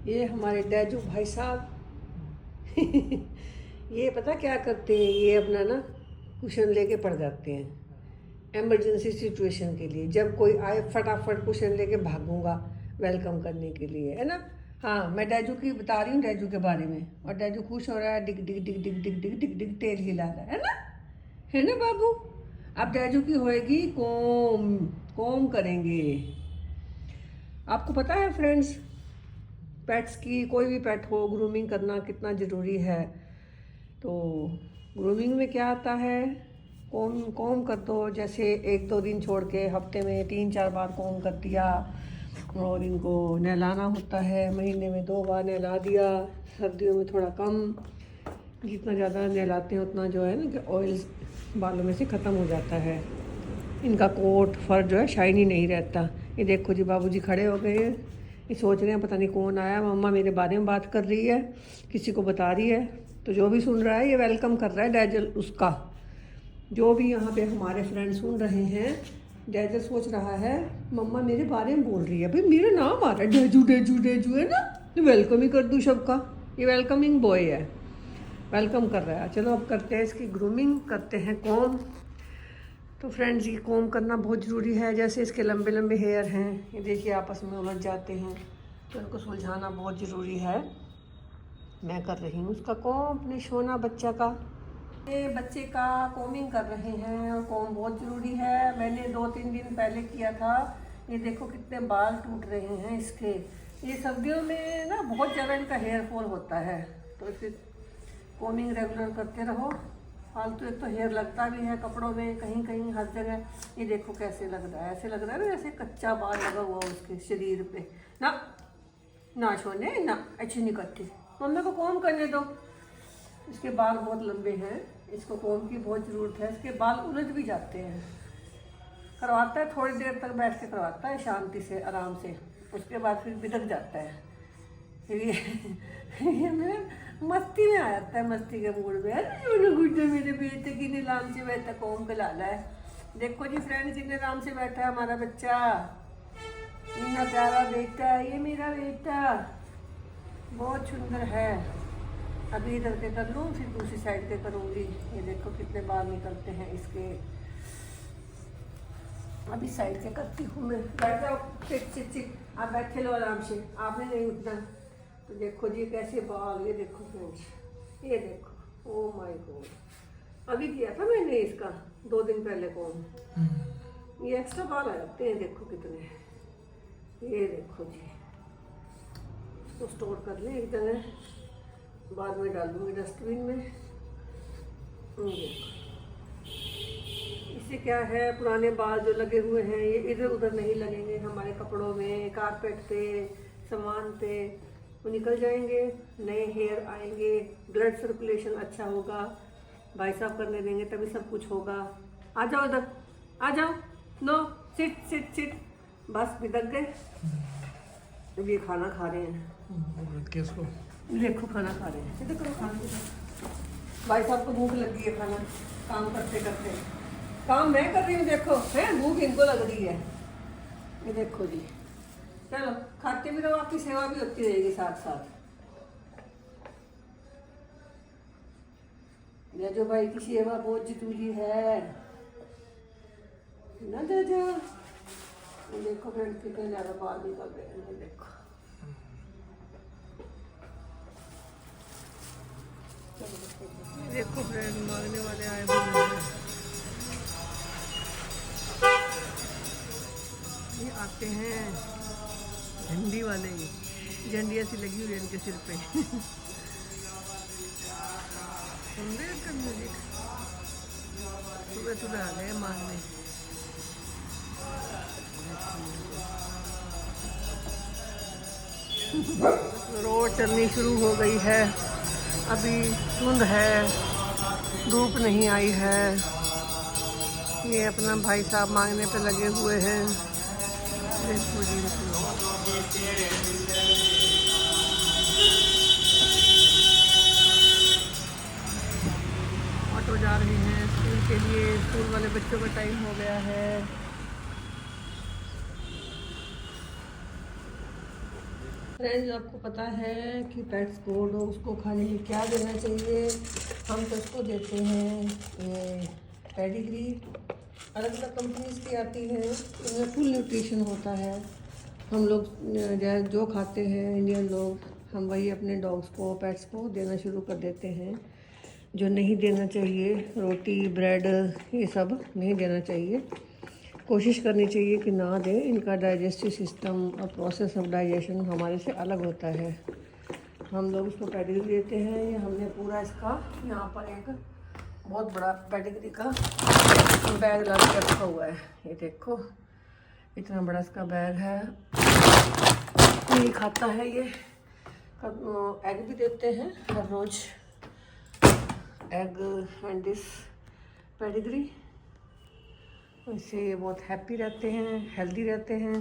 ये हमारे डैजू भाई साहब ये पता क्या करते हैं, ये अपना ना कुशन लेके पड़ जाते हैं इमरजेंसी सिचुएशन के लिए। जब कोई आए फटाफट कुशन लेके भागूंगा वेलकम करने के लिए, है ना। हाँ, मैं डैजू की बता रही हूँ, डैजू के बारे में। और डैजू खुश हो रहा है, डिग डिग डिग डिग डिग डिग डिग डिग टेल हिला रहा है ना बाबू। अब डैजू की होएगी कोम, कोम करेंगे। आपको पता है फ्रेंड्स, पेट्स की, कोई भी पेट हो, ग्रूमिंग करना कितना ज़रूरी है। तो ग्रूमिंग में क्या आता है, कोम कोम कर दो। जैसे एक दो दिन छोड़ के हफ्ते में 3-4 बार कोम कर दिया। और इनको नहलाना होता है, महीने में 2 बार नहला दिया। सर्दियों में थोड़ा कम, जितना ज़्यादा नहलाते हैं उतना जो है ना कि ऑयल बालों में से ख़त्म हो जाता है। इनका कोट फर जो है शाइनी नहीं रहता। ये देखो जी, बाबूजी खड़े हो गए हैं। ये सोच रहे हैं पता नहीं कौन आया, मम्मा मेरे बारे में बात कर रही है, किसी को बता रही है। तो जो भी सुन रहा है ये वेलकम कर रहा है डैजल उसका। जो भी यहाँ पे हमारे फ्रेंड सुन रहे हैं, डैजल सोच रहा है मम्मा मेरे बारे में बोल रही है, भाई मेरा नाम आ रहा है, डैजू डैजू डैजू, है ना। तो वेलकम ही कर दूँ सबका। ये वेलकमिंग बॉय है, वेलकम कर रहा है। चलो अब करते हैं इसकी ग्रूमिंग, करते हैं कॉम। तो फ्रेंड्स, ये कॉम करना बहुत ज़रूरी है। जैसे इसके लंबे लंबे हेयर हैं, ये देखिए आपस में उलझ जाते हैं, तो इनको सुलझाना बहुत ज़रूरी है। मैं कर रही हूँ उसका कॉम, अपने सोना बच्चा का। ये बच्चे का कॉमिंग कर रहे हैं, और कॉम बहुत ज़रूरी है। मैंने 2-3 दिन पहले किया था। ये देखो कितने बाल टूट रहे हैं इसके। ये सर्दियों में ना बहुत ज़्यादा इनका हेयर फॉल होता है, तो इसकी कॉमिंग रेगुलर करते रहो। फालतू एक तो हेयर लगता भी है कपड़ों में, कहीं कहीं हर जगह। ये देखो कैसे लग रहा है, ऐसे लग रहा है ना जैसे कच्चा बाल लगा हुआ उसके शरीर पे। ना ना सोने ना, अच्छी नहीं करती, मम्मी को कॉम करने दो। इसके बाल बहुत लंबे हैं, इसको कॉम की बहुत ज़रूरत है। इसके बाल उलझ भी जाते हैं। करवाता है, थोड़ी देर तक बैठ के करवाता है शांति से, आराम से। उसके बाद फिर बिदक जाता है। फिर ये मेरे मस्ती में आ जाता है, मस्ती के मूड में। अरे गुड्डे मेरे बेटे की नीलाम से बैठा, कौम पे लाला है। देखो जी फ्रेंड्स, कितने आराम से बैठा है हमारा बच्चा, इतना प्यारा बेटा। ये मेरा बेटा बहुत सुंदर है। अभी इधर के कर लूँ, फिर दूसरी साइड के करूँगी। ये देखो कितने बाल निकलते हैं इसके। अभी साइड के करती हूँ मैं। बैठ जाओ, चिट चिट चिट, आप बैठे लो आराम से, आपने नहीं उठना। तो देखो जी कैसे बाल, ये देखो फ्रेंड्स, ये देखो, ओ माय गॉड। अभी किया था मैंने इसका 2 दिन पहले कॉम। ये एक्स्ट्रा बाल आ जाते हैं, देखो कितने। ये देखो जी, इसको स्टोर कर लें एक जगह, बाद में डालूंगी डस्टबिन में। देखो इससे क्या है, पुराने बाल जो लगे हुए हैं ये इधर उधर नहीं लगेंगे, हमारे कपड़ों में, कारपेट पे, सामान पे, वो निकल जाएंगे, नए हेयर आएंगे, ब्लड सर्कुलेशन अच्छा होगा। भाई साहब करने देंगे तभी सब कुछ होगा। आ जाओ इधर, आ जाओ, नो सिट सिट सिट, बस बिदक गए। अब ये खाना खा रहे हैं, किसको? देखो खाना खा रहे हैं, देखो खाना। भाई साहब को भूख लगी है, खाना काम करते करते। काम मैं कर रही हूँ, देखो है, भूख इनको लग रही है। ये देखो जी, चलो खाते भी रहो, आपकी सेवा भी होती रहेगी साथ साथ। जो भाई की सेवा बहुत जरूरी है ना जा। देखो फ्रेंड कितने ज़्यादा बाल निकल रहे हैं, देखो। देखो फ्रेंड, मांगने वाले आए हुए हैं। ये आते हैं झंडी वाले, झंडियाँ सी लगी हुई है इनके सिर पे। सुन रहे हैं म्यूजिक, सुबह सुबह आ गए मांगने। रोड चलनी शुरू हो गई है, अभी धुंध है, धूप नहीं आई है। ये अपना भाई साहब मांगने पे लगे हुए हैं। देखो जी, ऑटो जा रहे हैं स्कूल के लिए, स्कूल वाले बच्चों का टाइम हो गया है। फ्रेंड्स, आपको पता है कि पेट्स को, डॉग्स को खाने में क्या देना चाहिए? हम तो इसको देते हैं ये पेडिग्री, अलग अलग कंपनीज की आती है, इनमें फुल न्यूट्रिशन होता है। हम लोग जो खाते हैं इंडियन लोग, हम वही अपने डॉग्स को, पेट्स को देना शुरू कर देते हैं। जो नहीं देना चाहिए, रोटी, ब्रेड, ये सब नहीं देना चाहिए। कोशिश करनी चाहिए कि ना दें। इनका डाइजेस्टिव सिस्टम और प्रोसेस ऑफ डाइजेशन हमारे से अलग होता है। हम लोग इसको पेडिग्री देते हैं। ये हमने पूरा इसका यहाँ पर एक बहुत बड़ा पेडिग्री का बैग ला के रखा हुआ है। ये देखो, इतना बड़ा इसका बैग है। ये खाता है। ये एग भी देते हैं हर रोज़, एग एंड दिस पेडिग्री। इससे ये बहुत हैप्पी रहते हैं, हेल्दी रहते हैं।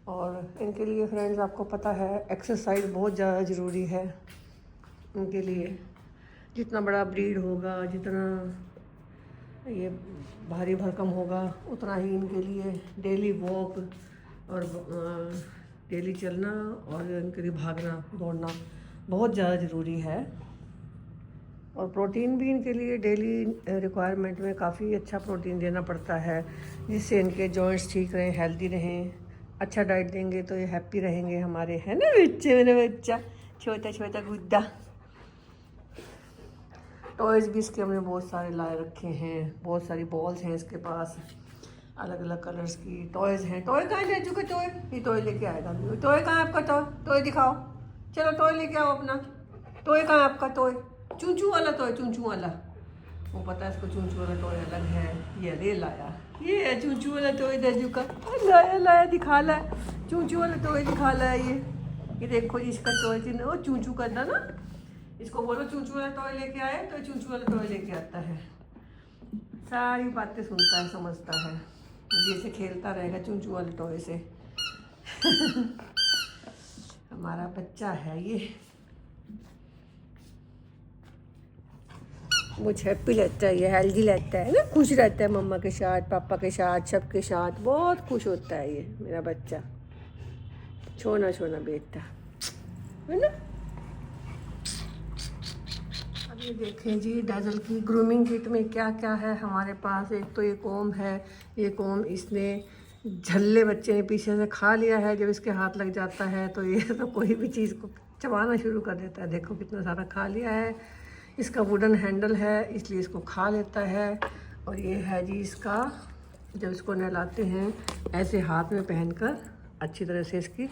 और इनके लिए फ्रेंड्स, आपको पता है एक्सरसाइज बहुत ज़्यादा ज़रूरी है इनके लिए। जितना बड़ा ब्रीड होगा, जितना ये भारी भरकम होगा, उतना ही इनके लिए डेली वॉक और डेली चलना और इनके लिए भागना दौड़ना बहुत ज़्यादा ज़रूरी है। और प्रोटीन भी इनके लिए डेली रिक्वायरमेंट में काफ़ी अच्छा प्रोटीन देना पड़ता है, जिससे इनके जॉइंट्स ठीक रहें, हेल्दी रहें। अच्छा डाइट देंगे तो ये हैप्पी रहेंगे हमारे, है ना बच्चे, मेरा बच्चा छोटा छोटा गुड्डा। टॉयज़ भी इसके हमने बहुत सारे लाए रखे हैं। बहुत सारी बॉल्स हैं इसके पास, अलग अलग कलर्स की टॉयज़ हैं। टॉय कहाँ ले चुके? टॉय, ये टॉय लेके आएगा। टॉय कहाँ है आपका? टॉय, टॉय दिखाओ। चलो टॉय लेके आओ अपना। टॉय कहाँ है आपका? टॉय, चूचू वाला टॉय, चूचू वाला। वो पता है इसको चूचू वाला टॉय अलग है। ये रे लाया, ये है चूचू वाला टॉय दाजू का। लाया लाया, दिखा ला, चूचू वाला टॉय दिखा ला। ये देखो जी, इसका टॉय चिन्ह वो चूचू करना ना। इसको बोलो चूचू वाला टॉय लेके आए, तो चूचू वाला टॉय लेके आता है। सारी बातें सुनता है, समझता है। जैसे खेलता रहेगा चूचू वाले टॉय से। हमारा बच्चा है ये, मुझे हैप्पी लगता है, ये हेल्दी लगता है ना, खुश रहता है मम्मा के साथ, पापा के साथ, सबके साथ बहुत खुश होता है ये मेरा बच्चा। छोना छोना बेटा है ना। अब ये देखें जी, डैज़ल की ग्रूमिंग किट में क्या क्या है हमारे पास। एक तो ये कॉम है। ये कॉम इसने झल्ले बच्चे ने पीछे से खा लिया है। जब इसके हाथ लग जाता है तो ये तो कोई भी चीज़ को चबाना शुरू कर देता है। देखो कितना सारा खा लिया है। इसका वुडन हैंडल है, इसलिए इसको खा लेता है। और ये है जी इसका, जब इसको नहलाते हैं ऐसे हाथ में पहनकर अच्छी तरह से इसकी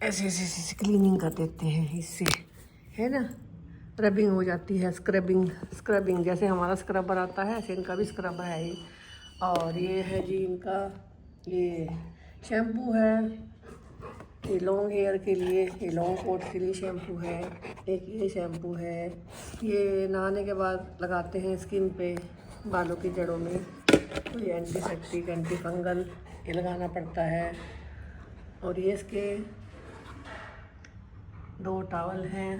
ऐसे ऐसे ऐसे क्लीनिंग कर देते हैं इससे, है ना। रबिंग हो जाती है, स्क्रबिंग जैसे हमारा स्क्रबर आता है ऐसे इनका भी स्क्रबर है ये। और ये है जी इनका ये शैम्पू है, ये लॉन्ग हेयर के लिए, ये लॉन्ग कोट के लिए शैम्पू है। एक ये शैम्पू है, ये नहाने के बाद लगाते हैं स्किन पे, बालों की जड़ों में। तो ये एंटीसेप्टिक, एंटी फंगल ये लगाना पड़ता है। और ये इसके 2 टॉवल हैं,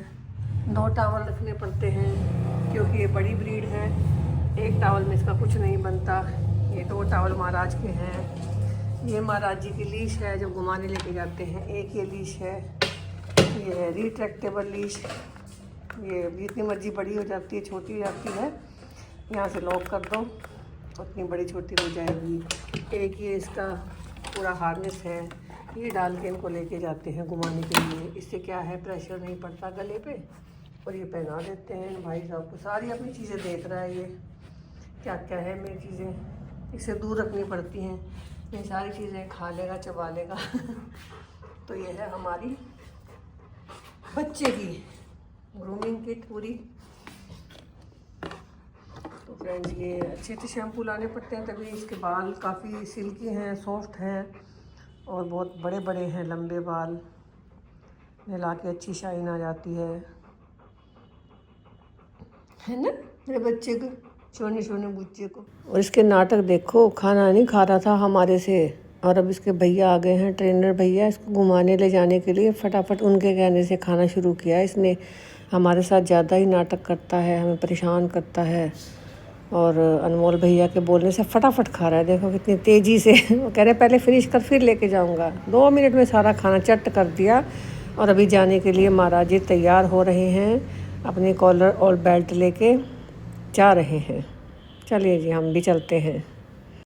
2 टॉवल रखने पड़ते हैं क्योंकि ये बड़ी ब्रीड है। एक टॉवल में इसका कुछ नहीं बनता। ये 2 टॉवल महाराज के हैं। ये महाराज जी की लीश है जो घुमाने लेके जाते हैं। एक ये लीश है, ये है रिट्रैक्टेबल लीश। ये जितनी मर्जी बड़ी हो जाती है, छोटी हो जाती है, यहाँ से लॉक कर दो उतनी बड़ी छोटी हो जाएगी। एक ये इसका पूरा हार्नेस है, ये डाल के इनको लेके जाते हैं घुमाने के लिए। इससे क्या है, प्रेशर नहीं पड़ता गले पे। और ये पहना देते हैं भाई साहब को। सारी अपनी चीज़ें देख रहा है ये, क्या क्या है मेरी चीज़ें, इससे दूर रखनी पड़ती हैं। ये सारी चीज़ें खा लेगा, चबा लेगा। तो ये है हमारी बच्चे की ग्रूमिंग किट पूरी। तो फ्रेंड्स, ये अच्छे अच्छे शैम्पू लाने पड़ते हैं तभी इसके बाल काफ़ी सिल्की हैं, सॉफ्ट हैं और बहुत बड़े बड़े हैं, लंबे बाल। नहला के अच्छी शाइन आ जाती है ना मेरे बच्चे को, छोने छोने बच्चे को। और इसके नाटक देखो, खाना नहीं खा रहा था हमारे से, और अब इसके भैया आ गए हैं, ट्रेनर भैया, इसको घुमाने ले जाने के लिए। फटाफट उनके कहने से खाना शुरू किया इसने। हमारे साथ ज़्यादा ही नाटक करता है, हमें परेशान करता है। और अनमोल भैया के बोलने से फटाफट खा रहा है, देखो कितनी तेज़ी से। वो कह रहे पहले फिनिश कर फिर लेके जाऊंगा। 2 मिनट में सारा खाना चट कर दिया। और अभी जाने के लिए महाराज जी तैयार हो रहे हैं, अपनी कॉलर और बेल्ट लेके जा रहे हैं। चलिए जी हम भी चलते हैं।